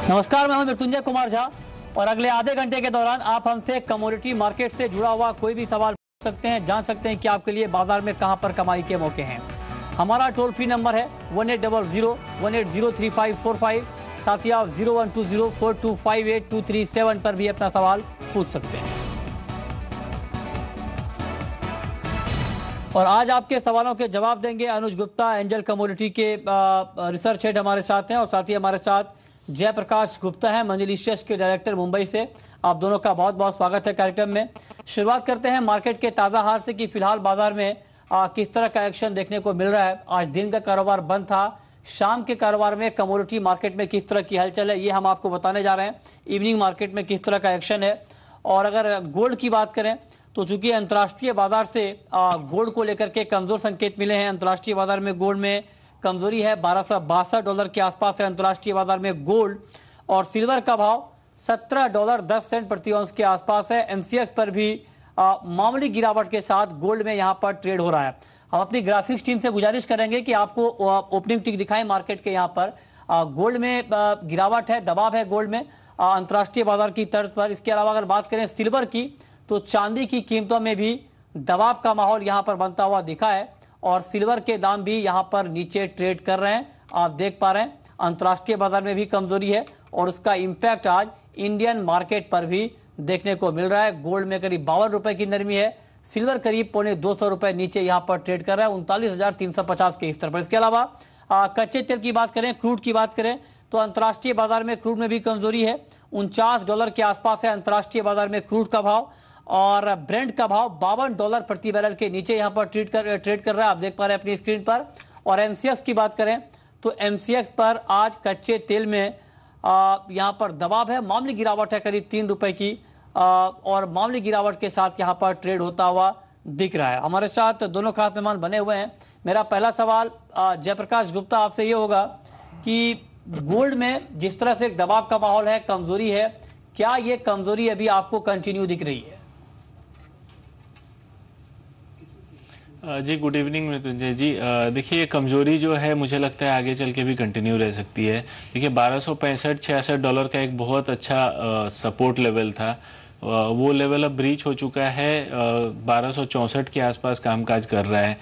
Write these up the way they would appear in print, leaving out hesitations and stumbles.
नमस्कार, मैं हूं मृत्युंजय कुमार झा और अगले आधे घंटे के दौरान आप हमसे कमोडिटी मार्केट से जुड़ा हुआ कोई भी सवाल पूछ सकते हैं, जान सकते हैं कि आपके लिए बाजार में कहां पर कमाई के मौके हैं। हमारा टोल फ्री नंबर है 1800-180-3545। साथ ही आप 0120-4258-237 पर भी अपना सवाल पूछ सकते हैं। और आज आपके सवालों के जवाब देंगे अनुज गुप्ता, एंजल कमोडिटी के रिसर्च हेड हमारे साथ हैं, और साथ ही हमारे साथ जयप्रकाश गुप्ता है, मंजिलिशियस के डायरेक्टर मुंबई से। आप दोनों का बहुत बहुत स्वागत है कार्यक्रम में। शुरुआत करते हैं मार्केट के ताज़ा हाल से कि फिलहाल बाजार में किस तरह का एक्शन देखने को मिल रहा है। आज दिन का कारोबार बंद था, शाम के कारोबार में कमोडिटी मार्केट में किस तरह की हलचल है ये हम आपको बताने जा रहे हैं। इवनिंग मार्केट में किस तरह का एक्शन है। और अगर गोल्ड की बात करें तो चूंकि अंतर्राष्ट्रीय बाजार से गोल्ड को लेकर के कमजोर संकेत मिले हैं, अंतर्राष्ट्रीय बाजार में गोल्ड में कमजोरी है, $1262 के आसपास है अंतर्राष्ट्रीय बाजार में गोल्ड। और सिल्वर का भाव $17.10 प्रति औंस के आसपास है। एमसीएक्स पर भी मामूली गिरावट के साथ गोल्ड में यहां पर ट्रेड हो रहा है। हम अपनी ग्राफिक्स टीम से गुजारिश करेंगे कि आपको ओपनिंग टिक दिखाएं मार्केट के। यहां पर गोल्ड में गिरावट है, दबाव है गोल्ड में अंतर्राष्ट्रीय बाजार की तर्ज पर। इसके अलावा अगर बात करें सिल्वर की तो चांदी की कीमतों में भी दबाव का माहौल यहां पर बनता हुआ दिखा है और सिल्वर के दाम भी यहां पर नीचे ट्रेड कर रहे हैं। आप देख पा रहे हैं अंतर्राष्ट्रीय बाजार में भी कमजोरी है और उसका इंपैक्ट आज इंडियन मार्केट पर भी देखने को मिल रहा है। गोल्ड में करीब ₹52 की नरमी है, सिल्वर करीब ₹250 नीचे यहां पर ट्रेड कर रहा है 39,350 के स्तर पर। इसके अलावा कच्चे तेल की बात करें, क्रूड की बात करें तो अंतर्राष्ट्रीय बाजार में क्रूड में भी कमजोरी है। $49 के आसपास है अंतर्राष्ट्रीय बाजार में क्रूड का भाव और ब्रेंट का भाव $52 प्रति बैरल के नीचे यहां पर ट्रेड कर रहा है, आप देख पा रहे हैं अपनी स्क्रीन पर। और एमसीएक्स की बात करें तो एमसीएक्स पर आज कच्चे तेल में यहां पर दबाव है, मामूली गिरावट है करीब ₹3 की और मामूली गिरावट के साथ यहां पर ट्रेड होता हुआ दिख रहा है। हमारे साथ दोनों खास मेहमान बने हुए हैं। मेरा पहला सवाल जयप्रकाश गुप्ता आपसे ये होगा कि गोल्ड में जिस तरह से एक दबाव का माहौल है, कमजोरी है, क्या ये कमजोरी अभी आपको कंटिन्यू दिख रही है? जी गुड इवनिंग मृत्युंजय जी। देखिए, कमजोरी जो है मुझे लगता है आगे चल के भी कंटिन्यू रह सकती है। देखिए, $1265-66 का एक बहुत अच्छा सपोर्ट लेवल था, वो लेवल अब ब्रीच हो चुका है। 1264 के आसपास कामकाज कर रहा है।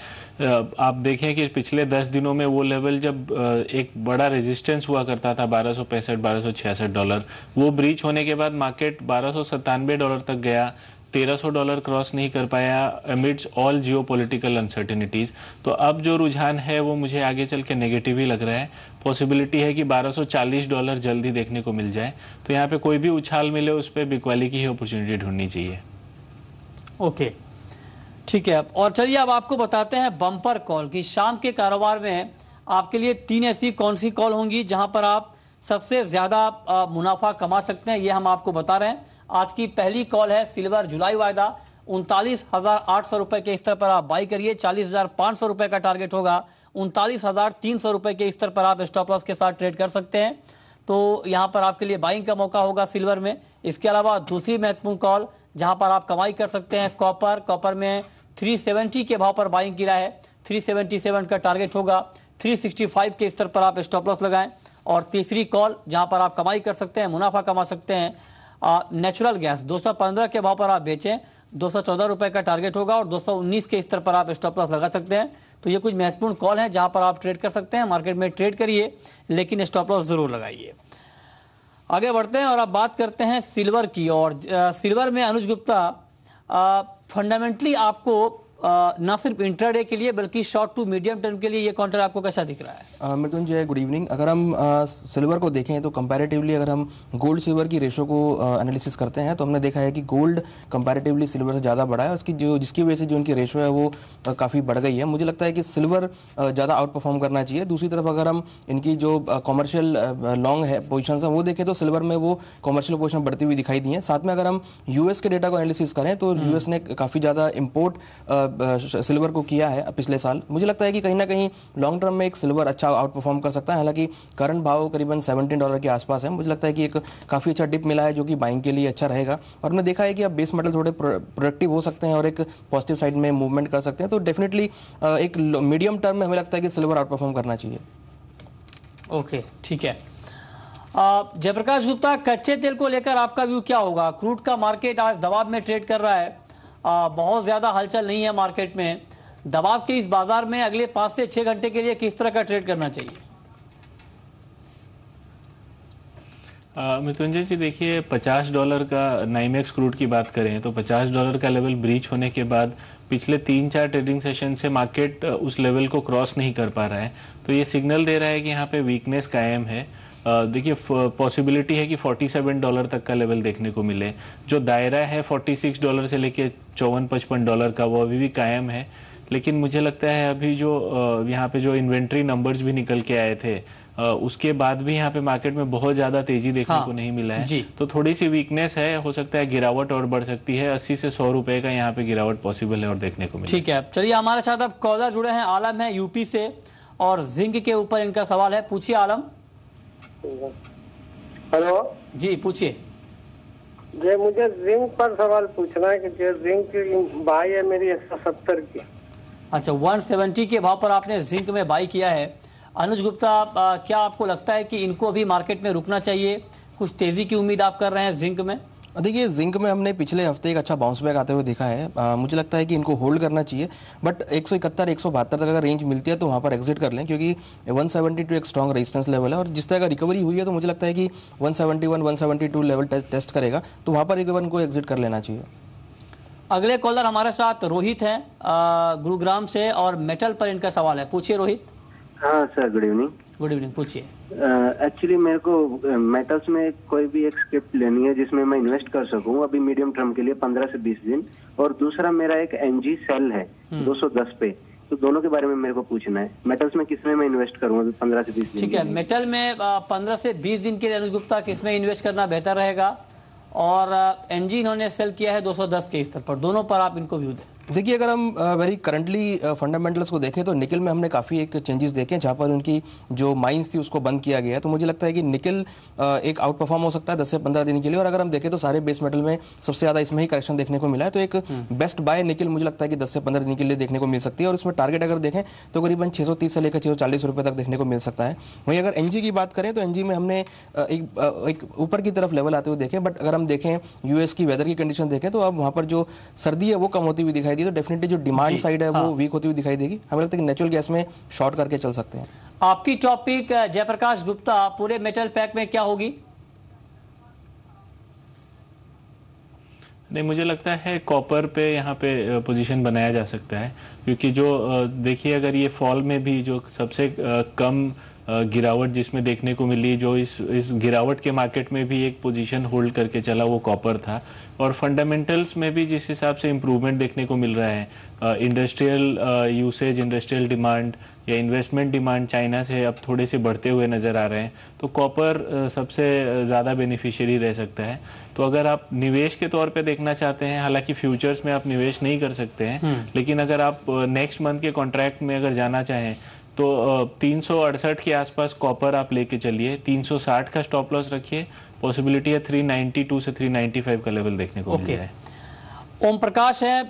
आप देखें कि पिछले 10 दिनों में वो लेवल जब एक बड़ा रेजिस्टेंस हुआ करता था $1265-1266, वो ब्रीच होने के बाद मार्केट $1297 तक गया, $1300 क्रॉस नहीं कर पाया अमिड्स ऑल जियोपॉलिटिकल अनसर्टेनिटीज। तो अब जो रुझान है वो मुझे आगे चल के नेगेटिव ही लग रहा है। पॉसिबिलिटी है कि $1240 जल्दी देखने को मिल जाए। तो यहाँ पे कोई भी उछाल मिले उस पर बिकवाली की ही अपॉर्चुनिटी ढूंढनी चाहिए। ओके, ठीक है। और चलिए अब आपको बताते हैं बम्पर कॉल की शाम के कारोबार में आपके लिए 3 ऐसी कौन सी कॉल होंगी जहां पर आप सबसे ज्यादा मुनाफा कमा सकते हैं, ये हम आपको बता रहे हैं। आज की पहली कॉल है सिल्वर जुलाई वायदा, ₹39,800 के स्तर पर आप बाई करिए। ₹40,500 का टारगेट होगा, ₹39,300 के स्तर पर आप स्टॉप लॉस के साथ ट्रेड कर सकते हैं। तो यहाँ पर आपके लिए बाइंग का मौका होगा सिल्वर में। इसके अलावा दूसरी महत्वपूर्ण कॉल जहाँ पर आप कमाई कर सकते हैं कॉपर में 370 के भाव पर बाइंग गिरा है, 377 का टारगेट होगा, 365 के स्तर पर आप स्टॉप लॉस लगाएं। और तीसरी कॉल जहाँ पर आप कमाई कर सकते हैं, मुनाफा कमा सकते हैं, नेचुरल गैस 215 के भाव पर आप बेचें, ₹214 का टारगेट होगा और 219 के स्तर पर आप स्टॉप लॉस लगा सकते हैं। तो ये कुछ महत्वपूर्ण कॉल है जहां पर आप ट्रेड कर सकते हैं। मार्केट में ट्रेड करिए लेकिन स्टॉप लॉस जरूर लगाइए। आगे बढ़ते हैं और अब बात करते हैं सिल्वर की। और सिल्वर में अनुज गुप्ता, फंडामेंटली आपको ना सिर्फ इंट्राडे के लिए बल्कि शॉर्ट टू मीडियम टर्म के लिए ये काउंटर आपको कैसा दिख रहा है? Mrityunjay good evening. अगर हम सिल्वर को देखें तो कंपैरेटिवली अगर हम गोल्ड सिल्वर की रेशो को एनालिसिस करते हैं तो हमने देखा है कि गोल्ड कंपैरेटिवली सिल्वर से ज़्यादा बड़ा है और जिसकी वजह से जो उनकी रेशो है वो काफ़ी बढ़ गई है। मुझे लगता है कि सिल्वर ज़्यादा आउट परफॉर्म करना चाहिए। दूसरी तरफ अगर हम इनकी जो कॉमर्शियल लॉन्ग है पोजिशन है वो देखें तो सिल्वर में वो कॉमर्शियल पोजिशन बढ़ती हुई दिखाई दी है। साथ में अगर हम यूएस के डेटा को एनालिसिस करें तो यूएस ने काफ़ी ज़्यादा इम्पोर्ट सिल्वर को किया है पिछले साल। मुझे लगता है कि कहीं ना कहीं लॉन्ग टर्म में एक सिल्वर अच्छा आउट परफॉर्म कर सकता है। हालांकि करंट भाव करीबन $17 के आसपास है। मुझे लगता है कि एक काफ़ी अच्छा डिप मिला है जो कि बाइंग के लिए अच्छा रहेगा। और हमने देखा है कि अब बेस मेटल थोड़े प्रोडक्टिव हो सकते हैं और एक पॉजिटिव साइड में मूवमेंट कर सकते हैं। तो डेफिनेटली एक मीडियम टर्म में हमें लगता है कि सिल्वर आउट परफॉर्म करना चाहिए। ओके, ठीक है। जयप्रकाश गुप्ता, कच्चे तेल को लेकर आपका व्यू क्या होगा? क्रूड का मार्केट आज दबाव में ट्रेड कर रहा है, बहुत ज्यादा हलचल नहीं है मार्केट में। दबाव के इस बाजार में अगले 5 से 6 घंटे के लिए किस तरह का ट्रेड करना चाहिए? मृत्युंजय जी, देखिए $50 का नाइमेक्स क्रूड की बात करें तो $50 का लेवल ब्रीच होने के बाद पिछले 3-4 ट्रेडिंग सेशन से मार्केट उस लेवल को क्रॉस नहीं कर पा रहा है, तो ये सिग्नल दे रहा है कि यहाँ पे वीकनेस कायम है। देखिए पॉसिबिलिटी है कि $47 तक का लेवल देखने को मिले। जो दायरा है $46 से लेके $54-55 का, वो अभी भी कायम है। लेकिन मुझे लगता है अभी जो यहाँ पे जो इन्वेंट्री नंबर्स भी निकल के आए थे, उसके बाद भी यहाँ पे मार्केट में बहुत ज्यादा तेजी देखने को नहीं मिला है, तो थोड़ी सी वीकनेस है। हो सकता है गिरावट और बढ़ सकती है, 80 से 100 रुपए का यहाँ पे गिरावट पॉसिबल है और देखने को मिले। ठीक है, चलिए हमारे साथ अब कॉलर जुड़े हैं, आलम है यूपी से और जिंक के ऊपर इनका सवाल है। पूछिए आलम। हेलो जी पूछिए। जी, मुझे जिंक पर सवाल पूछना है कि जो जिंक की बाई है मेरी 170 की। अच्छा, 170 के भाव पर आपने जिंक में बाई किया है। अनुज गुप्ता, क्या आपको लगता है कि इनको अभी मार्केट में रुकना चाहिए? कुछ तेजी की उम्मीद आप कर रहे हैं जिंक में? देखिए, जिंक में हमने पिछले हफ्ते एक अच्छा बाउंस बैक आते हुए देखा है। मुझे लगता है कि इनको होल्ड करना चाहिए, बट 171 172 तक अगर रेंज मिलती है तो वहाँ पर एग्जिट कर लें, क्योंकि 172 एक स्ट्रॉन्ग रेजिस्टेंस लेवल है और जिस तरह का रिकवरी हुई है तो मुझे लगता है कि 171 172 लेवल टेस्ट करेगा, तो वहाँ पर एक बार इनको एग्जिट कर लेना चाहिए। अगले कॉलर हमारे साथ रोहित हैं गुरुग्राम से और मेटल पर इनका सवाल है। पूछिए रोहित। हाँ sir, good evening. Good evening, पूछिए। एक्चुअली मेरे को मेटल्स में कोई भी एक स्क्रिप्ट लेनी है जिसमें मैं इन्वेस्ट कर सकूं अभी मीडियम टर्म के लिए 15 से 20 दिन, और दूसरा मेरा एक एनजी सेल है 210 पे, तो दोनों के बारे में मेरे को पूछना है। मेटल्स में किसमें मैं इन्वेस्ट करूं अभी 15 से 20 दिन? ठीक है, मेटल में 15 से 20 दिन के लिए अनुज गुप्ता किसमें इन्वेस्ट करना बेहतर रहेगा? और एनजी इन्होंने सेल किया है 210 के स्तर पर, दोनों पर आप इनको व्यू दें। देखिए, अगर हम वेरी करंटली फंडामेंटल्स को देखें तो निकल में हमने काफ़ी एक चेंजेस देखे हैं, जहाँ पर उनकी जो माइंस थी उसको बंद किया गया है, तो मुझे लगता है कि निकल एक आउट परफॉर्म हो सकता है 10 से 15 दिन के लिए। और अगर हम देखें तो सारे बेस मेटल में सबसे ज़्यादा इसमें ही करेक्शन देखने को मिला है, तो एक बेस्ट बाय निकल मुझे लगता है कि 10 से 15 दिन के लिए देखने को मिल सकती है। और इसमें टारगेट अगर देखें तो करीबन 630 से लेकर 640 रुपये तक देखने को मिल सकता है। वहीं अगर एनजी की बात करें तो एनजी में हमने एक ऊपर की तरफ लेवल आते हुए देखे, बट अगर हम देखें यूएस की वेदर की कंडीशन देखें तो अब वहाँ पर जो सर्दी है वो कम होती हुई दिखाई दी, तो डेफिनेटली जो डिमांड साइड है वो वीक होती हुई दिखाई देगी। हमें लगता है कि नेचुरल गैस में शॉर्ट करके चल सकते हैं। आपकी टॉपिक जयप्रकाश गुप्ता पूरे मेटल पैक में क्या होगी? नहीं, मुझे लगता है कॉपर पे यहाँ पे पोजीशन बनाया जा सकता है, क्योंकि जो देखिए अगर ये फॉल में भी जो सबसे कम गिरावट जिसमें देखने को मिली, जो इस गिरावट के मार्केट में भी एक पोजीशन होल्ड करके चला, वो कॉपर था। और फंडामेंटल्स में भी जिस हिसाब से इम्प्रूवमेंट देखने को मिल रहा है, इंडस्ट्रियल यूसेज, इंडस्ट्रियल डिमांड या इन्वेस्टमेंट डिमांड चाइना से अब थोड़े से बढ़ते हुए नज़र आ रहे हैं, तो कॉपर सबसे ज़्यादा बेनिफिशियरी रह सकता है। तो अगर आप निवेश के तौर पे देखना चाहते हैं, हालांकि फ्यूचर्स में आप निवेश नहीं कर सकते हैं, लेकिन अगर आप नेक्स्ट मंथ के कॉन्ट्रैक्ट में अगर जाना चाहें तो 368 के आसपास कॉपर आप लेके चलिए, 360 का स्टॉप लॉस रखिए, पॉसिबिलिटी है 392 से 395 का लेवल देखने को मिल जाए। ओम प्रकाश है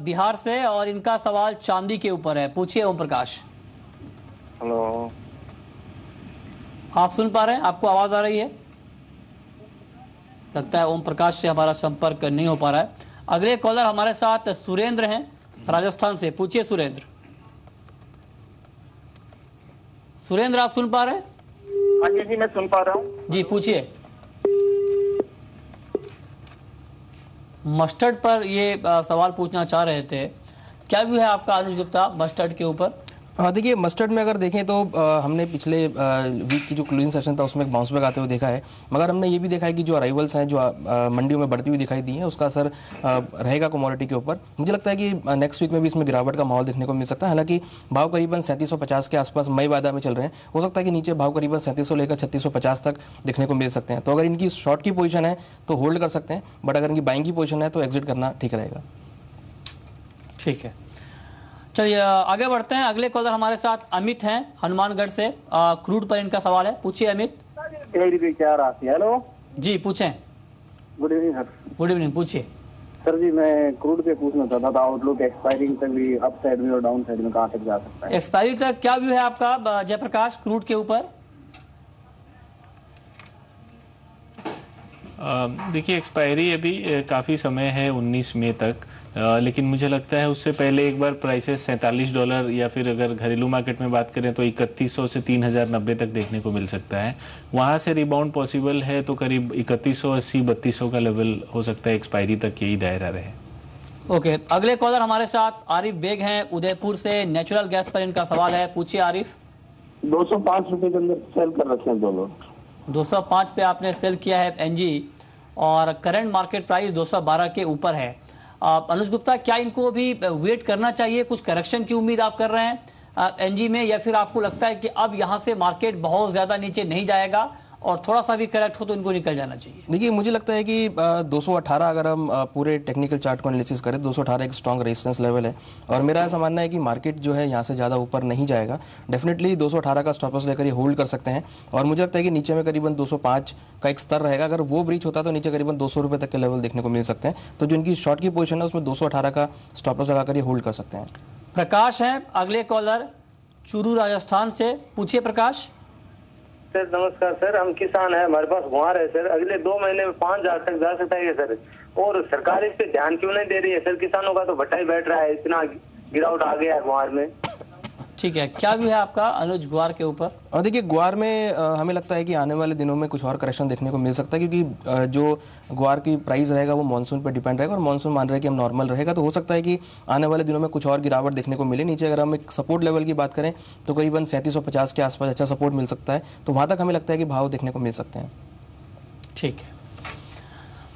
बिहार से और इनका सवाल चांदी के ऊपर है। पूछिए ओम प्रकाश। हेलो, आप सुन पा रहे हैं? आपको आवाज आ रही है? लगता है ओम प्रकाश से हमारा संपर्क नहीं हो पा रहा है। अगले कॉलर हमारे साथ सुरेंद्र हैं राजस्थान से। पूछिए सुरेंद्र। सुरेंद्र, आप सुन पा रहे हैं? हाँ जी, मैं सुन पा रहा हूँ जी, पूछिए। मस्टर्ड पर ये सवाल पूछना चाह रहे थे, क्या व्यू है आपका अनुज गुप्ता मस्टर्ड के ऊपर? देखिए, मस्टर्ड में अगर देखें तो हमने पिछले वीक की जो क्लोजिंग सेशन था उसमें एक बाउंस बैक आते हुए देखा है, मगर हमने ये भी देखा है कि जो अराइवल्स हैं जो मंडियों में बढ़ती हुई दिखाई दी हैं उसका असर रहेगा कमोडिटी के ऊपर। मुझे लगता है कि नेक्स्ट वीक में भी इसमें गिरावट का माहौल देखने को मिल सकता है। हालांकि भाव करीबन 3750 के आसपास मई वादा में चल रहे हैं, हो सकता है कि नीचे भाव करीबन 3700 लेकर 3650 तक देखने को मिल सकते हैं। तो अगर इनकी शॉर्ट की पोजीशन है तो होल्ड कर सकते हैं, बट अगर इनकी बाइंग की पोजीशन है तो एग्जिट करना ठीक रहेगा। ठीक है, चलिए आगे बढ़ते हैं। अगले कॉलर हमारे साथ अमित हैं हनुमानगढ़ से। क्रूड पर इनका सवाल है। पूछिए अमित। हेलो जी पूछें। Good evening sir. Good evening, पूछिए। सर जी, मैं क्रूड पे पूछना चाहता था, आउटलुक एक्सपायरिंग तक भी अप साइड में और डाउन साइड में कहाँ तक जा सकता है? एक्सपायरी तक क्या व्यू है आपका जयप्रकाश क्रूड के ऊपर? देखिए एक्सपायरी अभी काफ़ी समय है 19 मई तक, लेकिन मुझे लगता है उससे पहले एक बार प्राइसेस $47 या फिर अगर घरेलू मार्केट में बात करें तो 3100 से 3090 तक देखने को मिल सकता है। वहाँ से रिबाउंड पॉसिबल है तो करीब 3180 3200 का लेवल हो सकता है, एक्सपायरी तक यही दायरा रहे। ओके, अगले कॉलर हमारे साथ आरिफ बेग हैं उदयपुर से। नेचुरल गैस पर इनका सवाल है, पूछिए आरिफ। 205 रुपए के अंदर सेल कर रखे हैं दोनों। 205 पे आपने सेल किया है एनजी और करंट मार्केट प्राइस 212 के ऊपर है। अनुज गुप्ता, क्या इनको भी वेट करना चाहिए? कुछ करेक्शन की उम्मीद आप कर रहे हैं एनजी में, या फिर आपको लगता है कि अब यहाँ से मार्केट बहुत ज़्यादा नीचे नहीं जाएगा और थोड़ा सा भी करेक्ट हो तो इनको निकल जाना चाहिए? देखिए, मुझे लगता है कि 218 अगर हम पूरे टेक्निकल चार्ट को एनालिसिस करें, 218 एक स्ट्रॉन्ग रेजिस्टेंस लेवल है और मेरा ऐसा मानना है कि मार्केट जो है यहाँ से ज़्यादा ऊपर नहीं जाएगा। डेफिनेटली 218 का स्टॉप लॉस लेकर ये होल्ड कर सकते हैं और मुझे लगता है कि नीचे में करीबन 205 का एक स्तर रहेगा। अगर वो ब्रीच होता है तो नीचे करीबन 200 रुपये तक के लेवल देखने को मिल सकते हैं। तो जो इनकी शॉर्ट की पोजीशन है उसमें 218 का स्टॉप लॉस लगाकर ये होल्ड कर सकते हैं। प्रकाश हैं अगले कॉलर चूरू राजस्थान से, पूछिए प्रकाश। सर नमस्कार सर, हम किसान हैं, हमारे पास गुआर है सर, अगले 2 महीने में 5000 तक जा सकता है सर, और सरकार इस पे ध्यान क्यों नहीं दे रही है सर? किसानों का तो भट्टा ही बैठ रहा है, इतना गिरावट आ गया है गुआर में। ठीक है, क्या व्यू है आपका अनुज गुआर के ऊपर? और देखिए, ग्वार में हमें लगता है कि आने वाले दिनों में कुछ और करेक्शन देखने को मिल सकता है, क्योंकि जो ग्वार की प्राइस रहेगा वो मानसून पर डिपेंड रहेगा और मानसून मान रहे हैं कि हम नॉर्मल रहेगा, तो हो सकता है कि आने वाले दिनों में कुछ और गिरावट देखने को मिले नीचे। अगर हम एक सपोर्ट लेवल की बात करें तो करीबन 3750 के आसपास अच्छा सपोर्ट मिल सकता है, तो वहाँ तक हमें लगता है कि भाव देखने को मिल सकते हैं। ठीक है,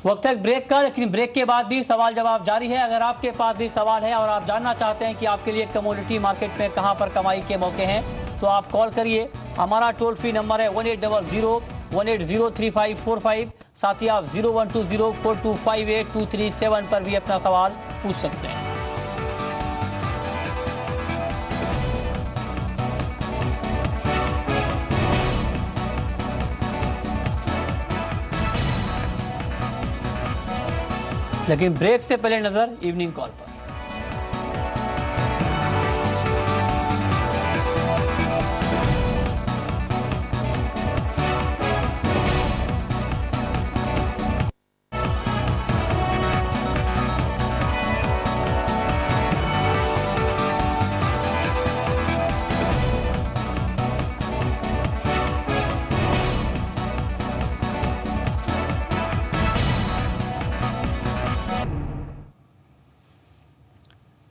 वक्त है ब्रेक का, लेकिन ब्रेक के बाद भी सवाल जवाब जारी है। अगर आपके पास भी सवाल है और आप जानना चाहते हैं कि आपके लिए कमोडिटी मार्केट में कहां पर कमाई के मौके हैं, तो आप कॉल करिए। हमारा टोल फ्री नंबर है 1800-180-3545। साथ ही आप 0120-4258-237 पर भी अपना सवाल पूछ सकते हैं। लेकिन ब्रेक से पहले नजर इवनिंग कॉल पर।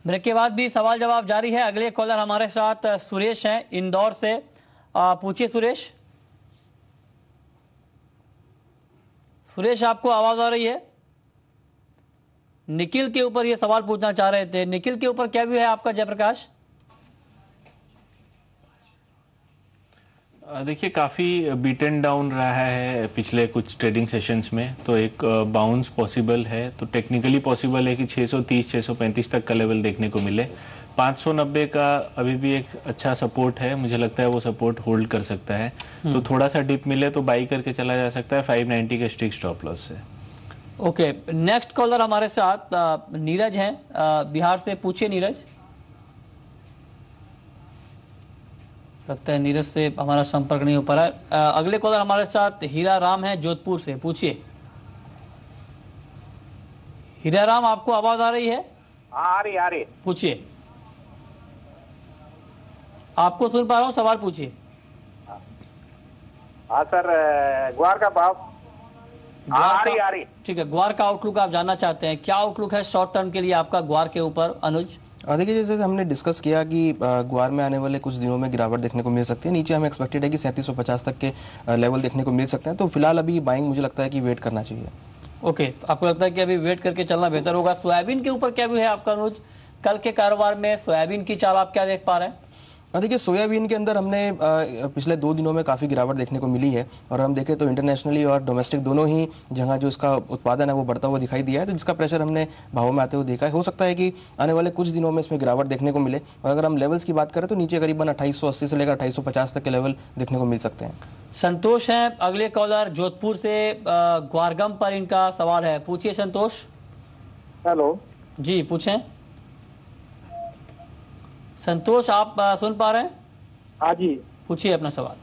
ब्रेक के बाद भी सवाल जवाब जारी है। अगले कॉलर हमारे साथ सुरेश हैं इंदौर से, पूछिए सुरेश। सुरेश, आपको आवाज आ रही है? निखिल के ऊपर ये सवाल पूछना चाह रहे थे। निखिल के ऊपर क्या व्यू है आपका जयप्रकाश? देखिए काफ़ी बीटन डाउन रहा है पिछले कुछ ट्रेडिंग सेशंस में, तो एक बाउंस पॉसिबल है। तो टेक्निकली पॉसिबल है कि 630 635 तक का लेवल देखने को मिले। 590 का अभी भी एक अच्छा सपोर्ट है, मुझे लगता है वो सपोर्ट होल्ड कर सकता है। तो थोड़ा सा डिप मिले तो बाई करके चला जा सकता है 590 के स्ट्रिक्ट स्टॉप लॉस से। ओके, नेक्स्ट कॉलर हमारे साथ नीरज हैं बिहार से, पूछिए नीरज। लगता है नीरज से हमारा संपर्क नहीं हो पा रहा है। अगले कॉलर हमारे साथ हीरा राम है जोधपुर से, पूछिए। हीरा राम, आपको आवाज आ रही है? आ रही पूछिए। आपको सुन पा रहा हूँ, सवाल पूछिए। हाँ सर, ग्वार का भाव आ रही। ठीक है, ग्वार का आउटलुक आप जानना चाहते हैं, क्या आउटलुक है शॉर्ट टर्म के लिए आपका ग्वार के ऊपर अनुज? देखिए, जैसे हमने डिस्कस किया कि ग्वार में आने वाले कुछ दिनों में गिरावट देखने को मिल सकती है। नीचे हमें एक्सपेक्टेड है कि 3750 तक के लेवल देखने को मिल सकते हैं। तो फिलहाल अभी बाइंग मुझे लगता है कि वेट करना चाहिए। ओके, आपको लगता है कि अभी वेट करके चलना बेहतर होगा। सोयाबीन के ऊपर क्या व्यू है आपका अनुज? कल के कारोबार में सोयाबीन की चाल आप क्या देख पा रहे हैं? देखिए, सोयाबीन के अंदर हमने पिछले 2 दिनों में काफ़ी गिरावट देखने को मिली है और हम देखें तो इंटरनेशनली और डोमेस्टिक दोनों ही जगह जो इसका उत्पादन है वो बढ़ता हुआ दिखाई दिया है, तो जिसका प्रेशर हमने भावों में आते हुए देखा है। हो सकता है कि आने वाले कुछ दिनों में इसमें गिरावट देखने को मिले और अगर हम लेवल्स की बात करें तो नीचे करीबन 2880 से लेकर 2850 तक के लेवल देखने को मिल सकते हैं। संतोष हैं अगले कॉलर जोधपुर से, ग्वारगम पर इनका सवाल है, पूछिए संतोष। हेलो जी, पूछें संतोष, आप सुन पा रहे हैं? हाँ जी, पूछिए अपना सवाल।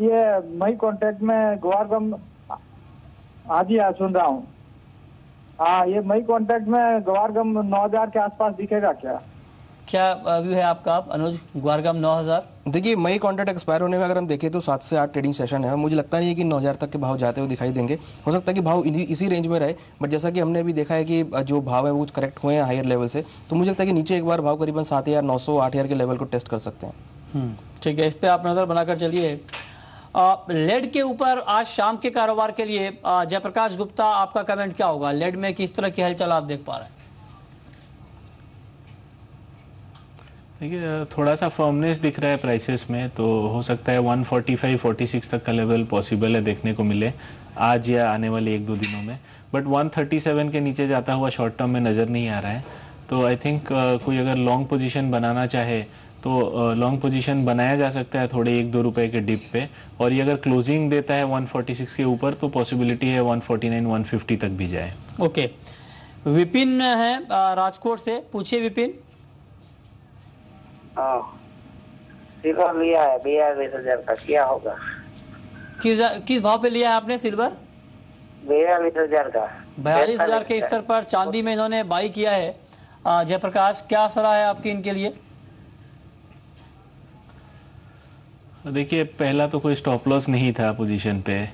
ये मई कॉन्ट्रैक्ट में ग्वार गम हाँ जी, हाँ सुन रहा हूँ। हाँ, ये मई कॉन्ट्रैक्ट में ग्वारगम 9000 के आसपास दिखेगा क्या? क्या व्यू है आपका आप अनुज, ग्वारगम 9000? देखिए मई कॉन्ट्रैक्ट एक्सपायर होने में अगर हम देखें तो 7 से 8 ट्रेडिंग सेशन है। मुझे लगता नहीं है कि 9000 तक के भाव जाते हुए दिखाई देंगे। हो सकता है कि भाव इसी रेंज में रहे, बट जैसा कि हमने भी देखा है कि जो भाव है वो करेक्ट हुए हैं हायर लेवल से, तो मुझे लगता है कि नीचे एक बार भाव करीबन 7900 8000 के लेवल को टेस्ट कर सकते हैं। ठीक है, इस पे आप नज़र बनाकर चलिए। लेड के ऊपर आज शाम के कारोबार के लिए जयप्रकाश गुप्ता, आपका कमेंट क्या होगा? लेड में किस तरह की हलचल आप देख पा रहे हैं? देखिए थोड़ा सा फर्मनेस दिख रहा है प्राइसेस में, तो हो सकता है 145-46 तक का लेवल पॉसिबल है देखने को मिले आज या आने वाले 1-2 दिनों में, बट 137 के नीचे जाता हुआ शॉर्ट टर्म में नज़र नहीं आ रहा है। तो आई थिंक कोई अगर लॉन्ग पोजीशन बनाना चाहे तो लॉन्ग पोजीशन बनाया जा सकता है थोड़े 1-2 रुपए के डिप पे, और ये अगर क्लोजिंग देता है 146 के ऊपर तो पॉसिबिलिटी है 149-150 तक भी जाए। ओके, विपिन है राजकोट से, पूछिए विपिन। हाँ, सिल्वर लिया है 42,000 का, क्या होगा? किस भाव पे लिया है आपने सिल्वर? 42,000 का। 42,000 के स्तर पर चांदी में इन्होंने बाई किया है। जयप्रकाश, क्या सलाह है आपकी इनके लिए? देखिए पहला तो कोई स्टॉप लॉस नहीं था पोजीशन पे।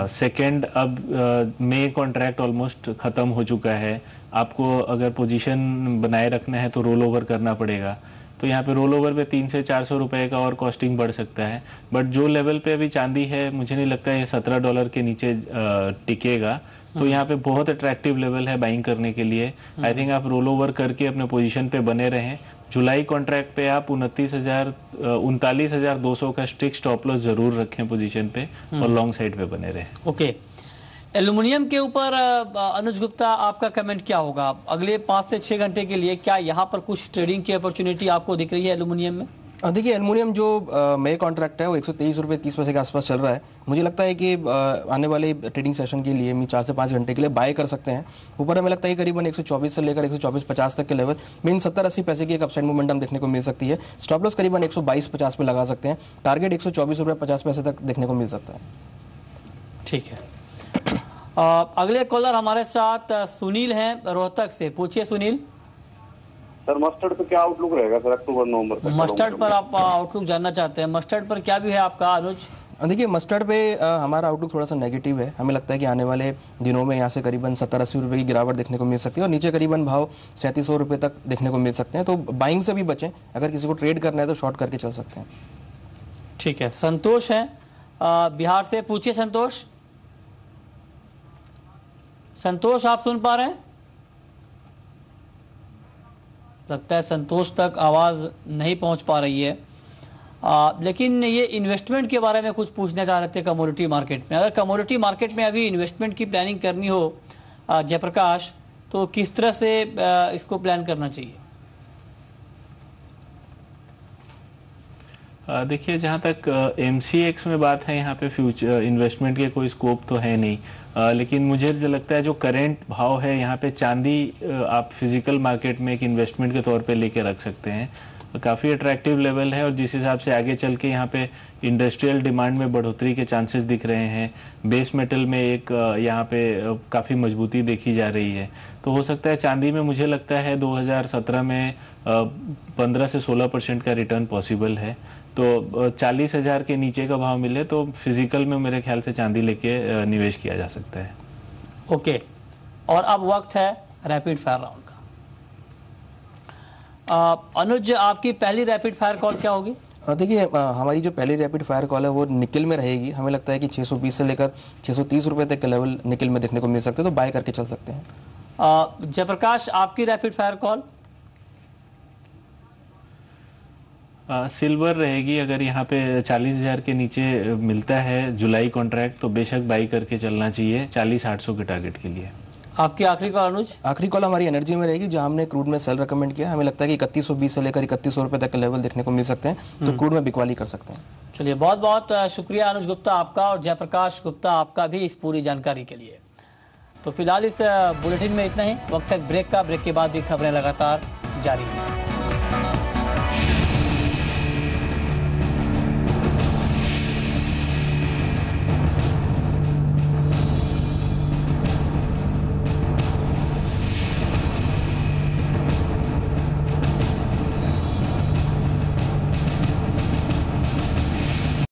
सेकंड, अब मई कॉन्ट्रैक्ट ऑलमोस्ट खत्म हो चुका है, आपको अगर पोजीशन बनाए रखना है तो रोल ओवर करना पड़ेगा। तो यहाँ पे रोल ओवर पे 300 से 400 रुपए का और कॉस्टिंग बढ़ सकता है, बट जो लेवल पे अभी चांदी है मुझे नहीं लगता ये $17 के नीचे टिकेगा। तो यहाँ पे बहुत अट्रैक्टिव लेवल है बाइंग करने के लिए। आई थिंक आप रोल ओवर करके अपने पोजीशन पे बने रहें। जुलाई कॉन्ट्रैक्ट पे आप 39,200 का स्ट्रिक्ट स्टॉप लॉस जरूर रखें पोजीशन पे और लॉन्ग साइड पे बने रहें। ओके, एल्यूमिनियम के ऊपर अनुज गुप्ता, आपका कमेंट क्या होगा? अगले 5 से 6 घंटे के लिए क्या यहाँ पर कुछ ट्रेडिंग की अपॉर्चुनिटी आपको दिख रही है एल्यूमिनियम में? देखिए एल्युमिनियम जो मई कॉन्ट्रैक्ट है वो 123 रुपये 30 पैसे के आसपास चल रहा है। मुझे लगता है कि आने वाले ट्रेडिंग सेशन के लिए हम 4 से 5 घंटे के लिए बाय कर सकते हैं। ऊपर हमें लगता है करीबन 124 से लेकर 124.50 तक के लेवल मीन 70-80 पैसे की एक अपसाइड मोमेंटम देखने को मिल सकती है। स्टॉप लॉस करीबन 122.50 पे लगा सकते हैं। टारगेट 124 रुपये 50 पैसे तक देखने को मिल सकता है। ठीक है, अगले कॉलर हमारे साथ सुनील हैं रोहतक से, पूछिए सुनील। सर मस्टर्ड पे क्या आउटलुक रहेगा सर अक्टूबर-नवंबर तक? मस्टर्ड पर आप आउटलुक जानना चाहते हैं, मस्टर्ड पर क्या भी है आपका अनुज? देखिए मस्टर्ड पे हमारा आउटलुक थोड़ा सा नेगेटिव है। हमें लगता है कि आने वाले दिनों में यहाँ से करीबन 70-80 रुपये की गिरावट देखने को मिल सकती है और नीचे करीबन भाव 3700 रुपये तक देखने को मिल सकते हैं। तो बाइंग से भी बचें, अगर किसी को ट्रेड करना है तो शॉर्ट करके चल सकते हैं। ठीक है, संतोष है बिहार से, पूछिए संतोष। संतोष, आप सुन पा रहे हैं? लगता है संतोष तक आवाज़ नहीं पहुंच पा रही है। लेकिन ये इन्वेस्टमेंट के बारे में कुछ पूछना चाह रहे थे कमोडिटी मार्केट में। अगर कमोडिटी मार्केट में अभी इन्वेस्टमेंट की प्लानिंग करनी हो जयप्रकाश, तो किस तरह से इसको प्लान करना चाहिए? देखिए जहाँ तक MCX में बात है, यहाँ पे फ्यूचर इन्वेस्टमेंट के कोई स्कोप तो है नहीं, लेकिन मुझे जो लगता है जो करंट भाव है यहाँ पे चांदी आप फिजिकल मार्केट में एक इन्वेस्टमेंट के तौर पे लेके रख सकते हैं। काफ़ी अट्रैक्टिव लेवल है और जिस हिसाब से आगे चल के यहाँ पे इंडस्ट्रियल डिमांड में बढ़ोतरी के चांसेस दिख रहे हैं, बेस मेटल में एक यहाँ पे काफ़ी मजबूती देखी जा रही है, तो हो सकता है चांदी में मुझे लगता है 2017 में 15 से 16% का रिटर्न पॉसिबल है। तो 40,000 के नीचे का भाव मिले तो फिजिकल में मेरे ख्याल से चांदी लेके निवेश किया जा सकता है। ओके, और अब वक्त है रैपिड फायर राउंड का। अनुज, आपकी पहली रैपिड फायर कॉल क्या होगी? देखिए हमारी जो पहली रैपिड फायर कॉल है वो निकल में रहेगी। हमें लगता है कि 620 से लेकर 630 रुपये तक के लेवल निकल में देखने को मिल सकते हैं, तो बाय करके चल सकते हैं। जयप्रकाश, आपकी रैपिड फायर कॉल? सिल्वर रहेगी। अगर यहाँ पे 40,000 के नीचे मिलता है जुलाई कॉन्ट्रैक्ट तो बेशक बाई करके चलना चाहिए 40,800 के टारगेट के लिए। आपकी आखिरी कॉल अनुज? आखिरी कॉल हमारी एनर्जी में रहेगी, जहां हमने क्रूड में सेल रिकमेंड किया। हमें लगता है कि 3120 से लेकर 3100 रुपये तक के लेवल देखने को मिल सकते हैं, तो क्रूड में बिकवाली कर सकते हैं। चलिए, बहुत बहुत शुक्रिया अनुज गुप्ता आपका और जयप्रकाश गुप्ता आपका भी इस पूरी जानकारी के लिए। तो फिलहाल इस बुलेटिन में इतना ही। वक्त है ब्रेक का, ब्रेक के बाद भी खबरें लगातार जारी हैं।